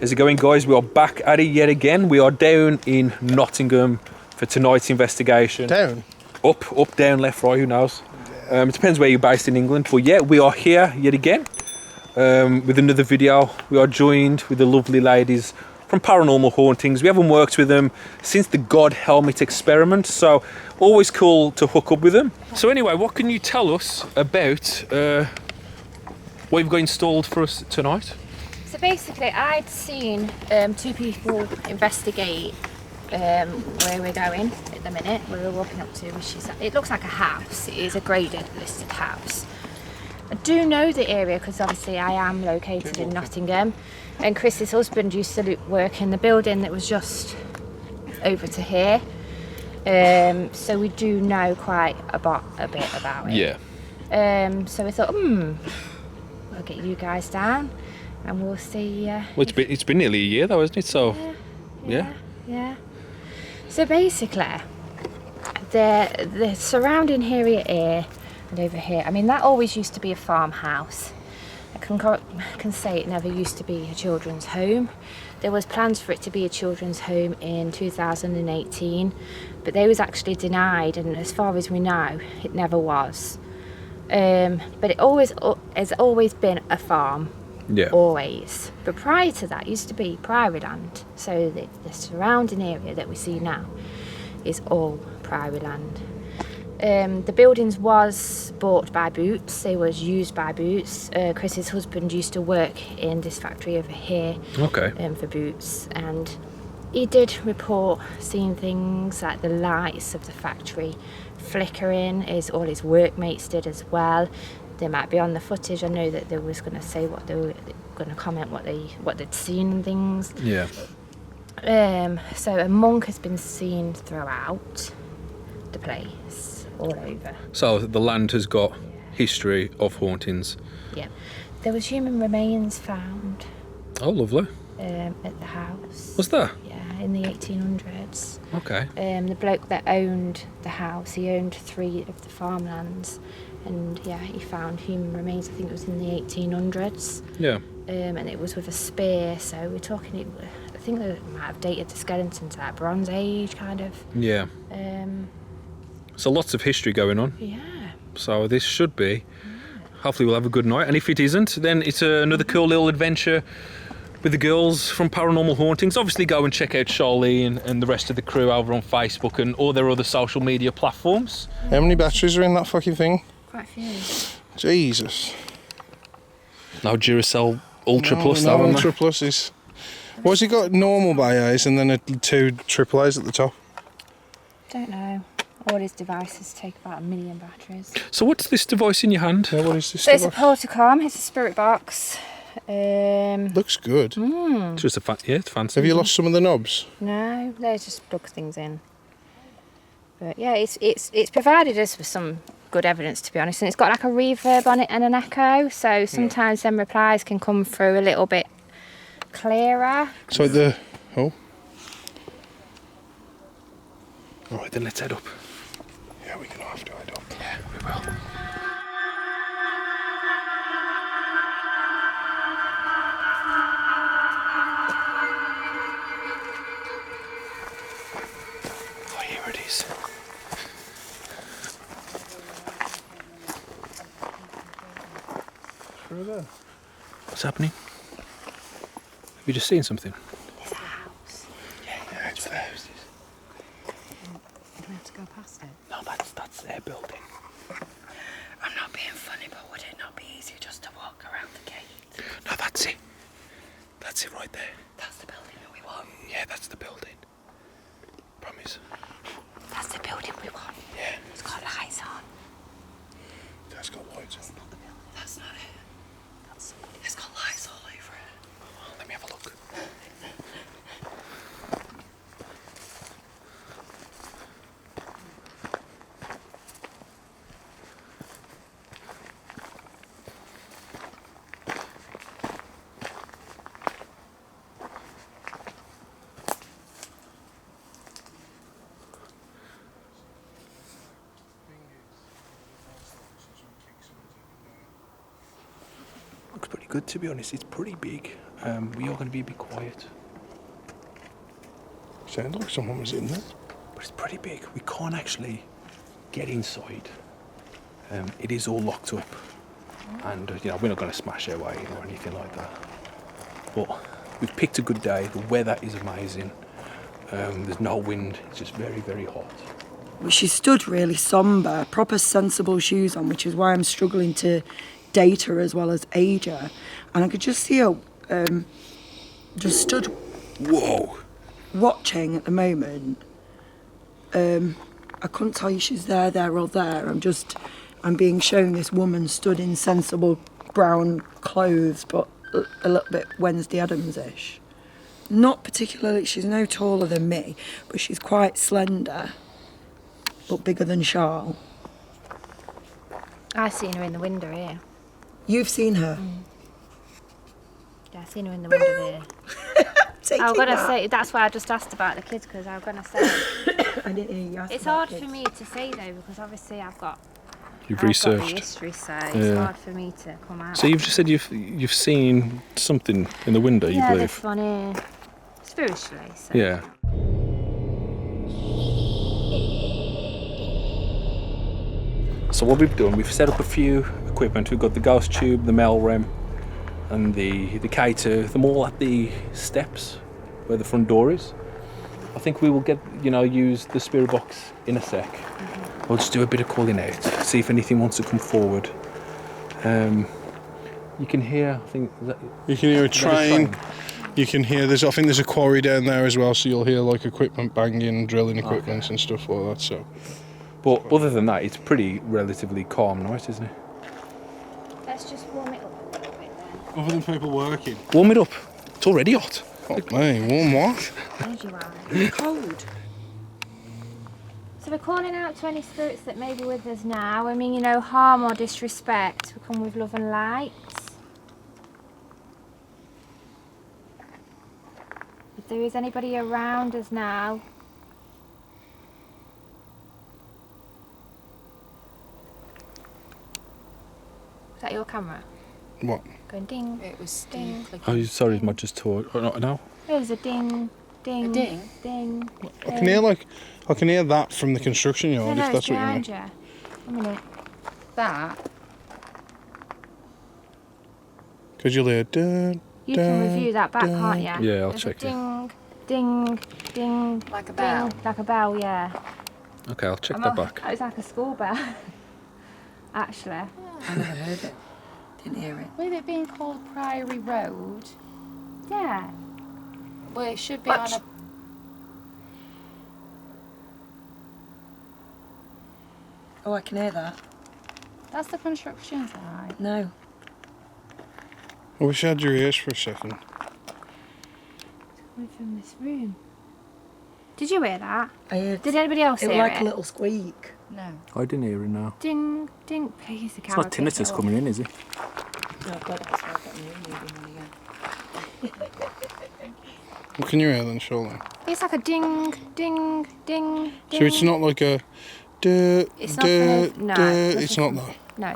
How's it going, guys? We are back at it yet again. We are down in Nottingham for tonight's investigation. Down? Up, down, left, right, who knows? It depends where you're based in England. But yeah, we are here yet again with another video. We are joined with the lovely ladies from Paranormal Hauntings. We haven't worked with them since the God Helmet experiment, so always cool to hook up with them. So anyway, what can you tell us about what you've got installed for us tonight? So basically, I'd seen two people investigate where we're going at the minute, where we're walking up to, which is, it looks like a house. It is a graded listed house. I do know the area because obviously I am located in Nottingham, and Chris's husband used to work in the building that was just over to here. So we do know quite a bit about it. Yeah. So we thought, we'll get you guys down. And we'll see. Well, it's been nearly a year though, isn't it? So, yeah. So basically, the surrounding area here and over here. I mean, that always used to be a farmhouse. I can say it never used to be a children's home. There was plans for it to be a children's home in 2018, but they was actually denied. And as far as we know, it never was. But it's always been a farm. Yeah. Always. But prior to that, it used to be priory land. So the surrounding area that we see now is all priory land. The buildings was bought by Boots. They was used by Boots. Chris's husband used to work in this factory over here. Okay. For Boots, and he did report seeing things like the lights of the factory flickering, as all his workmates did as well. They might be on the footage. I know that they was going to say what they were going to comment what they'd seen and things. Yeah. So a monk has been seen throughout the place, all over. So the land has got history of hauntings. Yeah. There was human remains found Oh, lovely. at the house. What's that? Yeah, in the 1800s. Okay. The bloke that owned the house, he owned 3 of the farmlands. And yeah, he found human remains. I think it was in the 1800s. Yeah. And it was with a spear. So we're talking. I think they might have dated the skeletons at Bronze Age, kind of. Yeah. So lots of history going on. Yeah. So this should be. Hopefully we'll have a good night. And if it isn't, then it's another cool little adventure with the girls from Paranormal Hauntings. Obviously go and check out Charlie and the rest of the crew over on Facebook and all their other social media platforms. How many batteries are in that fucking thing? Quite a few. Jesus. No Duracell Ultra Plus, no though, haven't Ultra Pluses. What's he got? Normal by A's and then 2 triple A's at the top. Don't know. All his devices take about 1 million batteries. they? So what's this device in your hand? Yeah, what is this? So it's a device? Portacom. It's a spirit box. Looks good. It's just it's fancy. Have you lost some of the knobs? No, they just plug things in. But yeah, it's provided us with some good evidence, to be honest, and it's got like a reverb on it and an echo, so sometimes them replies can come through a little bit clearer. So the All right, then let's head up. yeah, we're gonna have to head up. Yeah, we will. Oh, here it is. Through there. What's happening? Have you just seen something? There's a house. Yeah, it's there. Do we have to go past it? No, that's their building. I'm not being funny, but would it not be easier just to walk around the gate? No, that's it. That's it right there. That's the building that we want. Yeah, that's the building. Promise. That's the building we want. Yeah. It's got lights on. That's got lights on. That's not it. It's got lights all over it. Oh, let me have a look. Looks pretty good, to be honest. It's pretty big. We are going to be a bit quiet, Sounds like someone was in there. but it's pretty big. We can't actually get inside. It is all locked up, and we're not going to smash our way in or anything like that. But we've picked a good day. The weather is amazing. There's no wind. It's just very, very hot. Well, she stood really sombre, proper sensible shoes on, which is why I'm struggling to date her as well as age her. And I could just see her just stood Whoa! watching at the moment. I couldn't tell you she's there or there. I'm being shown this woman stood in sensible brown clothes, but a little bit Wednesday Addams-ish. Not particularly, she's no taller than me, but she's quite slender, but bigger than Charles. I seen her in the window here. You've seen her? Yeah, I seen her in the window there. Take I'm it gonna back. say that's why I just asked about the kids, because I'm gonna say I didn't hear you ask it's about hard kids. for me to say though, because obviously I've got You've the researched. history, so Yeah. it's hard for me to come out. So you've just said you've seen something in the window, you yeah, believe? this one here, spiritually. So. Yeah. So what we've done, we've set up a few equipment. We've got the ghost tube, the Melrem, and the K2. Them all at the steps where the front door is. I think we will use the spirit box in a sec. We'll just do a bit of calling out, see if anything wants to come forward. You can hear, I think, You can hear a is that train. You can hear I think there's a quarry down there as well, so you'll hear like equipment banging, drilling equipment and stuff like that. So But other than that, it's pretty relatively calm night, isn't it? Let's just warm it up a little bit then. other than people working. Warm it up. It's already hot. Fuck me, warm what? As you are. Cold. So we're calling out to any spirits that may be with us now. I mean, harm or disrespect. We come with love and light. If there is anybody around us now, is that your camera? What? Going ding, It was ding. Oh, sorry, it might just talk. Oh, no. There's a ding, ding, A ding? ding. I can hear that from the construction No, yard, no, if it's that's what you mean. behind you. A minute. that. Because you'll hear dun, You can review that back, can't you? Yeah, I'll There's a check it. Ding, ding, ding. Like a bell? Ding, like a bell, yeah. Okay, I'll check that back. It's like a school bell. Actually. I never heard it. Didn't hear it. With it being called Priory Road, Yeah. well, it should be What? on a. Oh, I can hear that. That's the construction side. No. I wish I had your ears for a second. Coming from this room. Did you hear that? I heard Did anybody else it hear like it? a little squeak. No. I didn't hear it now. Ding, ding. Please, the It's camera. not picked it tinnitus up. coming in, is it? Oh, God, that's why I got me moving on again. What can you hear then, surely? It's like a ding, ding, ding, ding. So it's not like a duh, It's not duh, from- no, duh. it It's not doesn't- that. No, it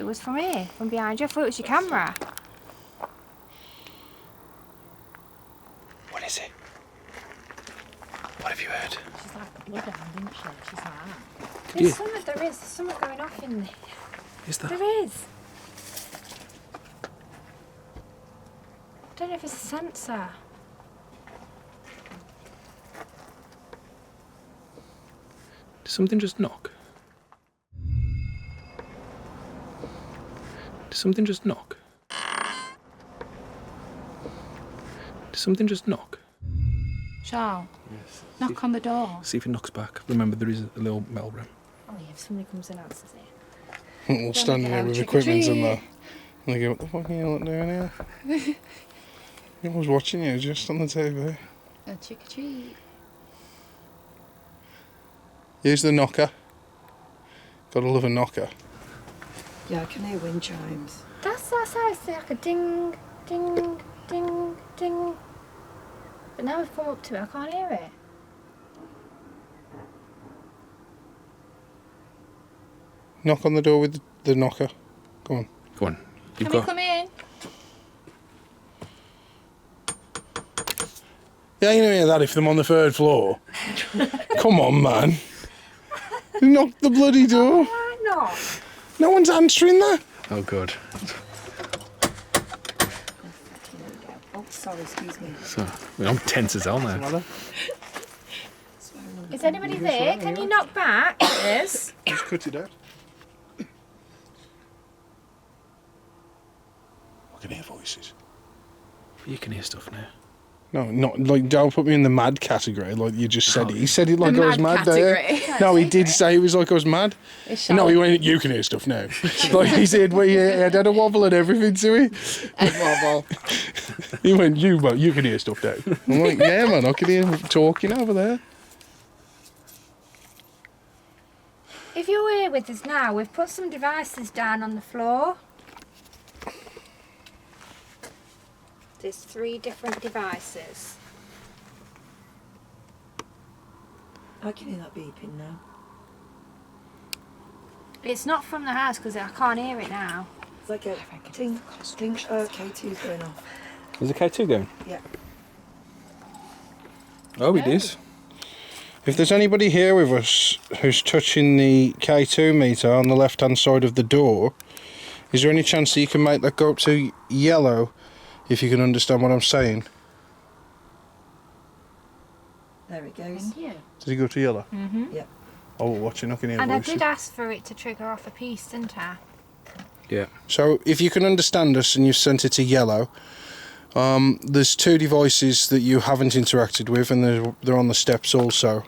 was from here, from behind you. I thought it was your camera. What is it? What have you heard? She's like bloodhound, isn't she? She's like that. There's Yeah. there's something going off in there. Is that? There is. I don't know if it's a sensor. Did something just knock? Did something just knock? Did something just knock? Charles, Yes. knock on the door. See if it knocks back. Remember, there is a little mail room. Oh yeah, if somebody comes and answers it. We'll stand go there with trick or equipment in treat. there. And they go, what the fuck are you lot doing here? I was watching you just on the TV. A trick or treat. Here's the knocker. Gotta love a knocker. Yeah, I can hear wind chimes. That's how it's like a ding, ding, ding, ding. But now we've come up to it, I can't hear it. Knock on the door with the knocker. Come on. Go on. You've Can we got. come in? Yeah, you know hear that if they're on the 3rd floor. Come on, man. Knock the bloody door. Why not? No one's answering that. Oh, God. Oh, sorry, excuse me. So, I'm tense as hell now. Is anybody there? Can you knock back? Yes. Just cut it out. I can hear voices. You can hear stuff now. No, not like don't put me in the mad category like you just said it. He said it like The I was mad mad there. category. No, he did say it was like I was mad. It's No, he went, you can hear stuff now. Like he said, well, yeah, had a wobble and everything to it. wobble. He went, you can hear stuff now. I'm like, yeah, man, I can hear him talking over there. If you're here with us now, we've put some devices down on the floor. There's 3 different devices. I can hear that beeping now. It's not from the house because I can't hear it now. It's like a ting, ting. K2's going off. Is the K2 going? Yeah. Oh, it is. If there's anybody here with us who's touching the K2 meter on the left-hand side of the door, is there any chance that you can make that go up to yellow, if you can understand what I'm saying? There it goes. Thank you. Did he go to yellow? Mm-hmm. Yeah. Oh, we're watching, I can hear And I voices. did ask for it to trigger off a piece, didn't I? Yeah. So if you can understand us and you've sent it to yellow, there's 2 devices that you haven't interacted with, and they're on the steps also.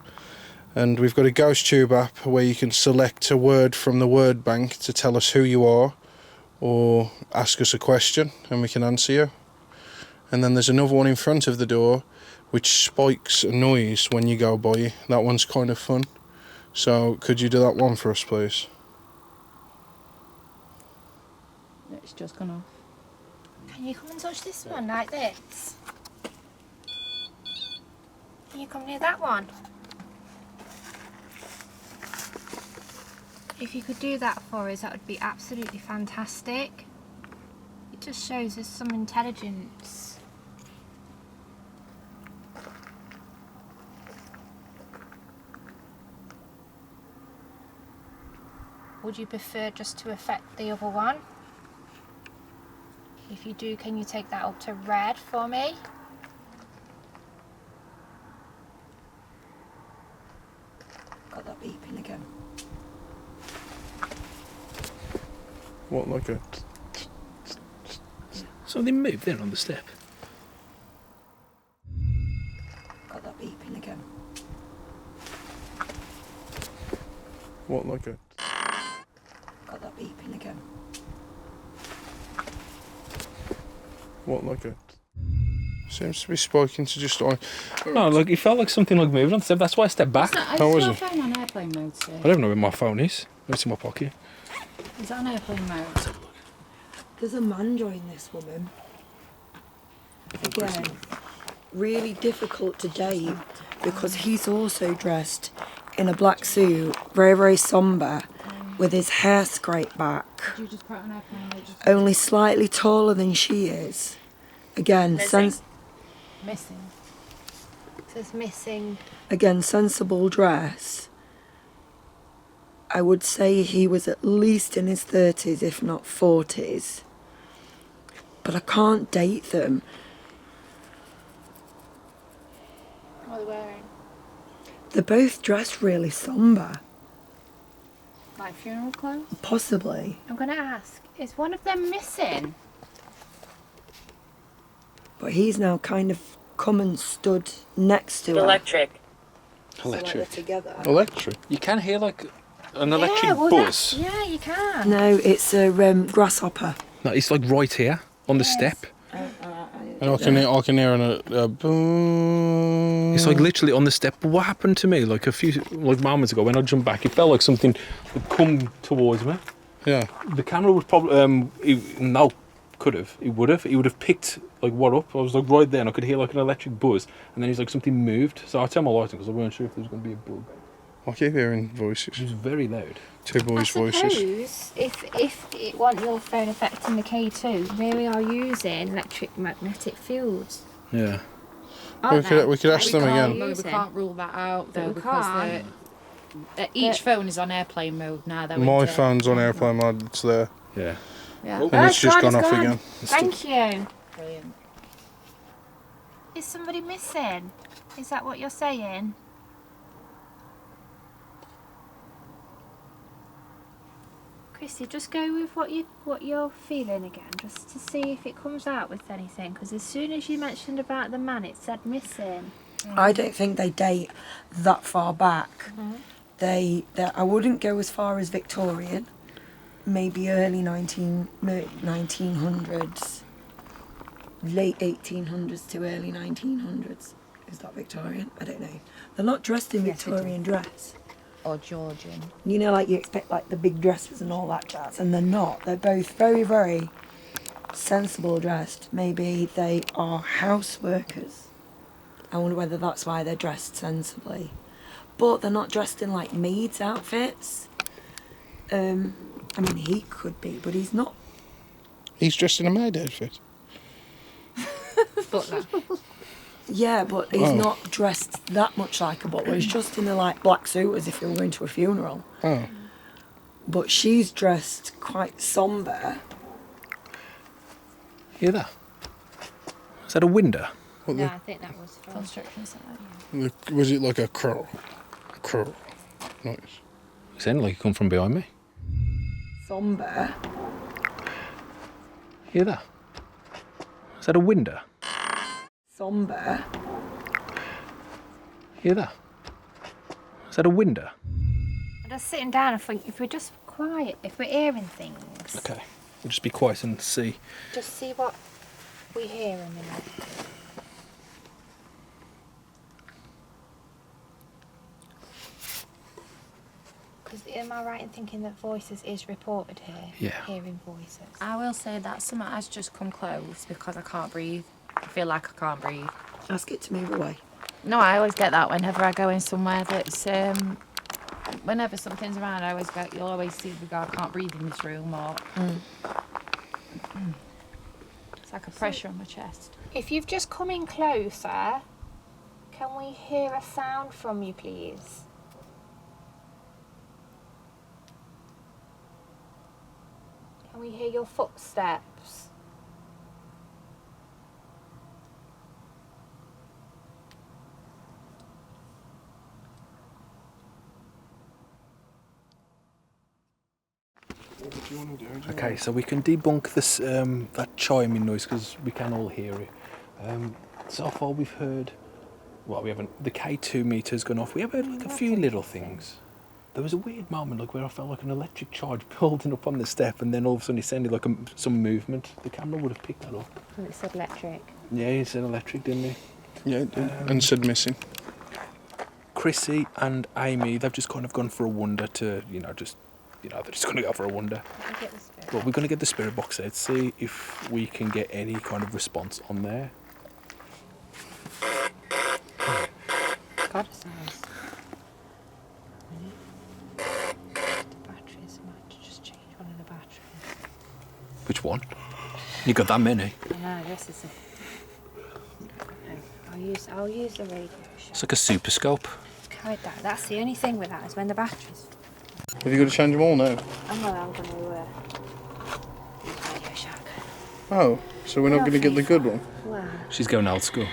And we've got a Ghost Tube app where you can select a word from the word bank to tell us who you are or ask us a question and we can answer you. And then there's another one in front of the door which spikes a noise when you go by. That one's kind of fun. So could you do that one for us, please? It's just gone off. Can you come and touch this one like this? Can you come near that one? If you could do that for us, that would be absolutely fantastic. It just shows us some intelligence. Would you prefer just to affect the other one? If you do, can you take that up to red for me? Got that beeping again. What, like a... Something moved there on the step. Got that beeping again. What, like a... Got that beeping again. What, like a... Seems to be spiking to just like... No, like it felt like something like moving on the step. That's why I stepped back. How was your it? phone on airplane mode, Steve? I don't know where my phone is. It's in my pocket. Is that on airplane mode? There's a man joining this woman. Again, really difficult to date because he's also dressed in a black suit, very, very sombre, with his hair scraped back, Did you just put it on airplane mode? Just only slightly taller than she is. Again, missing. It says missing. again, sensible dress. I would say he was at least in his 30s, if not 40s. But I can't date them. What are they wearing? They're both dressed really sombre, Like funeral clothes? possibly. I'm going to ask, is one of them missing? But he's now kind of come and stood next to her. Electric. So like they're together. Electric? You can hear like an electric yeah, well, buzz. Yeah, you can. No, it's a grasshopper. No, it's like right here on the step. And I can hear a boom. It's like literally on the step. But what happened to me like a few moments ago when I jumped back? It felt like something had come towards me. Yeah. The camera would probably it would have picked like what up. I was like right there and I could hear like an electric buzz and then it's like something moved. So I turned my light on because I wasn't sure if there was going to be a bug. I keep hearing voices. It was very loud. 2 I boys' voices. suppose if it want your phone affecting the K2, we are using electric magnetic fields. Yeah. We could ask them again. No, we can't rule that out though We because can't. each phone is on airplane mode now. Though, My isn't it? phone's on airplane mode. It's there, Yeah. Yeah. and it's just gone off again. Thank you. Brilliant. Is somebody missing? Is that what you're saying? Chrissy, just go with what you're feeling again, just to see if it comes out with anything. Because as soon as you mentioned about the man, it said missing. I don't think they date that far back. They I wouldn't go as far as Victorian. Maybe early 1900s, late 1800s to early 1900s. Is that Victorian? I don't know. They're not dressed in Victorian dress. Or Georgian. You know, like you expect, like the big dresses and all that jazz, and they're not. They're both very, very sensible dressed. Maybe they are house workers. I wonder whether that's why they're dressed sensibly. But they're not dressed in like maids' outfits. I mean, he could be, but he's not. He's dressed in a maid outfit. Butler. Yeah, but he's not dressed that much like a butler. He's just in a like black suit as if he were going to a funeral. Oh. But she's dressed quite sombre. Hear that? Is that a window? No, I think that was from Construction site. Was it like a crow? Crow. Nice. It sounded like it come from behind me. Sombre. Hear that? Is that a window? Sombre. Hear that? Is that a window? I'm just sitting down and think if we're just quiet, if we're hearing things, Okay. We'll just be quiet and see. just see what we hear a minute. Because am I right in thinking that voices is reported here? Yeah. Hearing voices. I will say that something has just come close because I can't breathe. I feel like I can't breathe. Ask it to move away. No, I always get that whenever I go in somewhere that's whenever something's around, I always go. You'll always see the guy, I can't breathe in this room, or it's like a pressure on my chest. If you've just come in closer, can we hear a sound from you, please? Can we hear your footsteps? Okay, so we can debunk this that chiming noise because we can all hear it. So far we've heard, well, we haven't. The K2 meter's gone off. We have heard like a few little things. There was a weird moment like where I felt like an electric charge building up on the step, and then all of a sudden it sounded like some movement. The camera would have picked that up. It said electric. Yeah, he said electric, didn't he? Yeah, it did. And said missing. Chrissy and Amy, they've just kind of gone for a wonder to, they're just going to go for a wonder. Well, we're going to get the spirit box out, see if we can get any kind of response on there. God, it's nice. The batteries, I might just change one of the batteries. Which one? You got that many? I know, this is I'll use the radio show. It's like a super scope. Carried that. That's the only thing with that is when the batteries. Have you got to change them all now? I'm going to use Radio Shack. Oh, so we're not going to get the good one? Wow. She's going old school.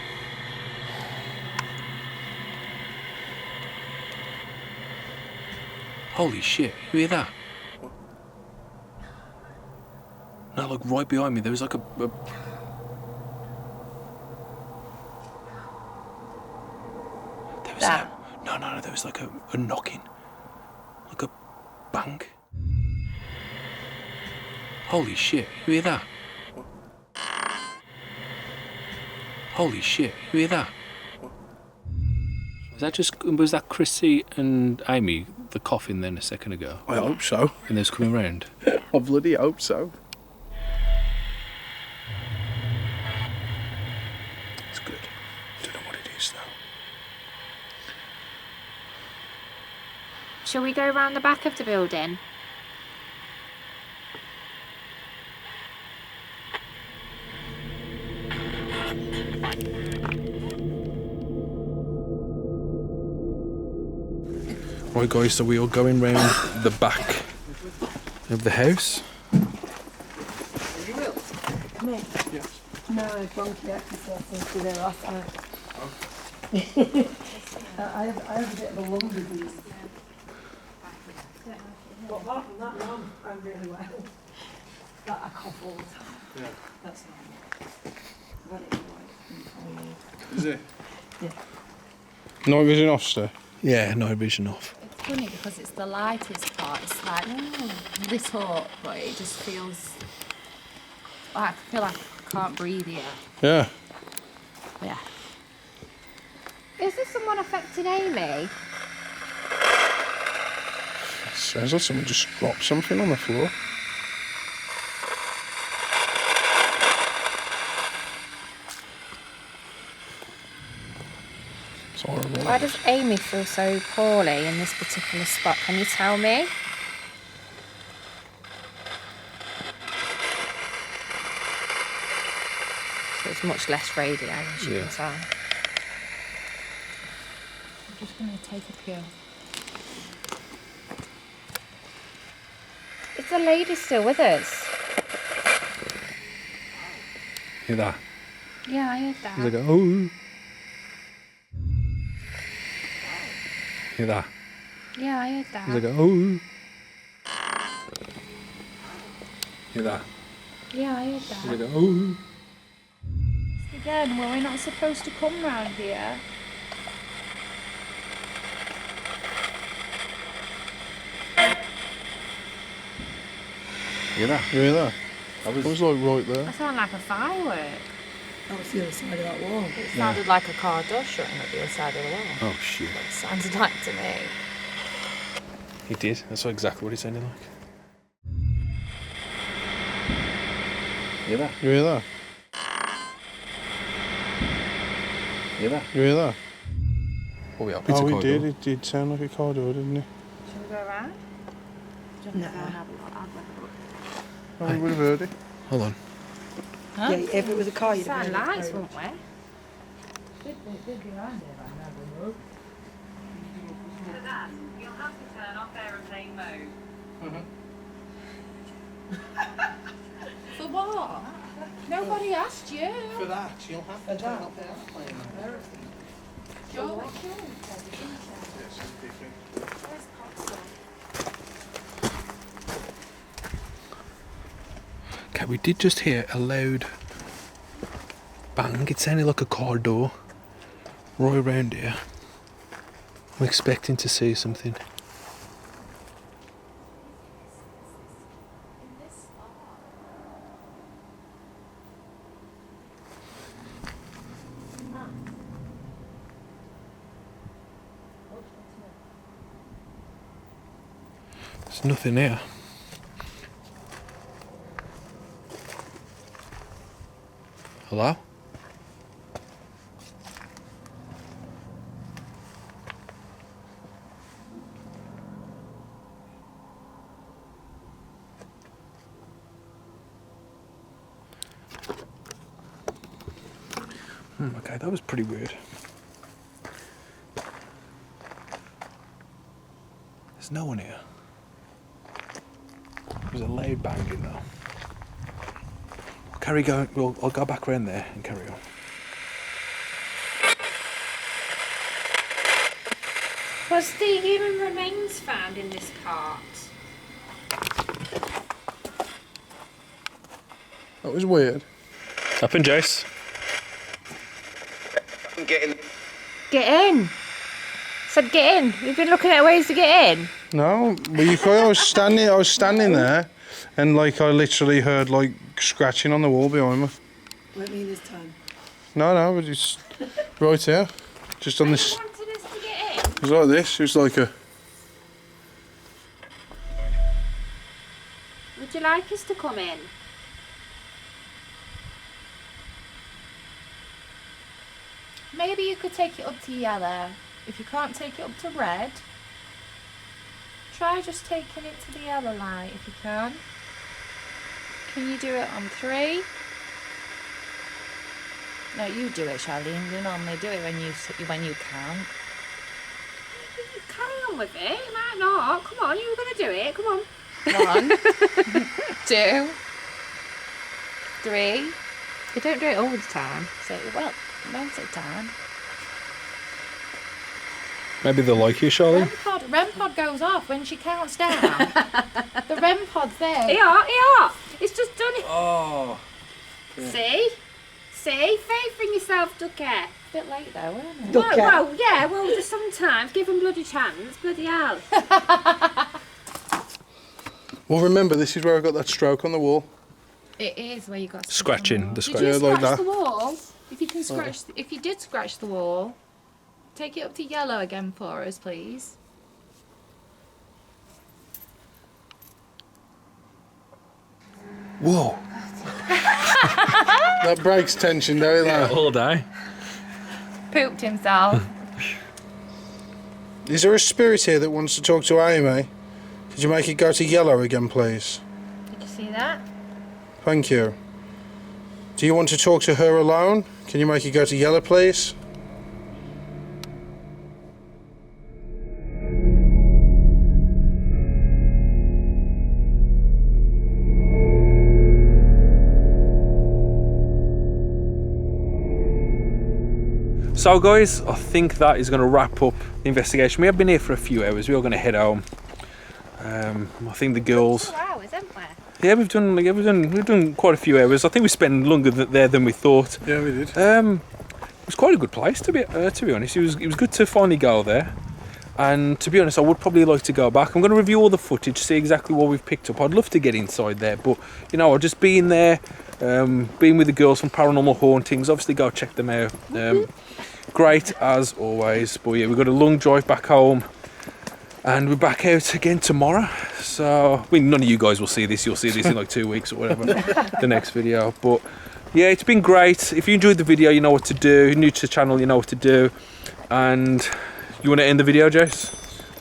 Holy shit, you hear that? No, like right behind me, there was like a there was no, there was like a knocking. Like a bang. Holy shit, you hear that? Holy shit, you hear that? Was that Chrissy and Amy, the coffin then a second ago? I hope so. And they was coming round? I bloody hope so. It's good. Don't know what it is though. Shall we go around the back of the building? Right guys, so we are going round the back of the house. Me? Yes. No, funky exercises to do after. I have a bit of a lung disease. But apart from that, no, I'm really well. That I cough all the time. Yeah. That's normal. I've had it for like Is it? Yeah. Night vision off, sir. Yeah, no vision off. It's funny because it's the lightest part. It's like lit up, but it just feels. I feel like I can't breathe here. Yeah. Yeah. Is there someone affecting Amy? Sounds like someone just dropped something on the floor. It's horrible. Why does Amy feel so poorly in this particular spot? Can you tell me? So it's much less radio, as you can tell. I'm just going to take a pill. Is the lady still with us? Hear that? Yeah, I heard that. He's like, oh. Hear that? Yeah, I heard that. He's like, oh. Hear that? Yeah, I heard He's that. like, oh. Again, were we not supposed to come round here? Hear that? You hear that? That It was like right there. That sounded like a firework. That was the other side of that wall. It sounded like a car door shutting at the other side of the wall. Oh shit. It sounded like to me. He did. That's exactly what he sounded like. Hear that? You hear that? Hear that? You hear that? Oh yeah. Oh, he did. It did sound like a car door, didn't it? Should we go around? No. Oh, we would have heard it. Hold on. Yeah, if it was a car, you'd have Sound heard it. lights, wouldn't we? You'll have to turn off aeroplane mode. For what? Nobody asked you. For that, you'll have to turn off the airplane. Okay, we did just hear a loud bang. It sounded like a car door. Right around here. I'm expecting to see something. There's nothing here. Hello? Okay, that was pretty weird. There's no one here. There's a loud banging though. Carry going. Well, I'll go back around there and carry on. Was the human remains found in this part? That was weird. Up in Jace. Get in. Said get in. You've been looking at ways to get in. No, well, you could, I was standing there, and like I literally heard like scratching on the wall behind me. Let me this time. No, but it's right here, just on this. You wanted us to get in. It was like this. It was like a. Would you like us to come in? Maybe you could take it up to yellow. If you can't take it up to red, try just taking it to the yellow light if you can. Can you do it on 3? No, you do it, Charlene. You normally do it when you can. carry on with it. You might not. Come on, you were going to do it. Come on. 1, 2, 3. You don't do it all the time. So, well, most of the time. Maybe they like you, Charlie. REM pod goes off when she counts down. The REM pod's there. Yeah. It's just done it. Oh. See? Faith in yourself, Ducky. Bit late though, wasn't it? Well, yeah, just sometimes give them bloody chance. Bloody hell. Well, remember, this is where I got that stroke on the wall. It is where you got to Scratching, the Did scratch. you Yeah, scratch like the that. wall? If you can scratch, if you did scratch the wall, take it up to yellow again for us, please. Whoa. That breaks tension, don't it? All day. Pooped himself. Is there a spirit here that wants to talk to Amy? Could you make it go to yellow again, please? Did you see that? Thank you. Do you want to talk to her alone? Can you make it go to yellow, please? So guys, I think that is going to wrap up the investigation. We have been here for a few hours. We are going to head home. I think the girls. 2 hours, haven't we? Yeah, we've done quite a few hours. I think we spent longer there than we thought. Yeah, we did. It was quite a good place to be honest. It was good to finally go there. And to be honest, I would probably like to go back. I'm going to review all the footage, see exactly what we've picked up. I'd love to get inside there, but you know, just being there, being with the girls from Paranormal Hauntings, obviously go check them out. Great as always. But yeah, we've got a long drive back home, and we're back out again tomorrow. So I mean, none of you guys will see this. You'll see this in like 2 weeks or whatever, the next video. But yeah, it's been great. If you enjoyed the video, you know what to do. If you're new to the channel, you know what to do. And you want to end the video, Jace?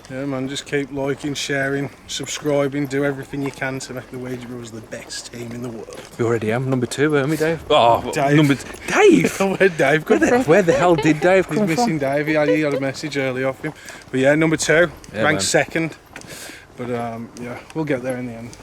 Yeah, man, just keep liking, sharing, subscribing, do everything you can to make the Ouija Bros the best team in the world. We already am. Number 2, aren't we, Dave? Oh, Dave. Dave! Where'd Dave come from? Where the hell did Dave He's come missing from? Dave. He had a message early off him. But yeah, number 2, Yeah, ranked man. 2nd. But yeah, we'll get there in the end.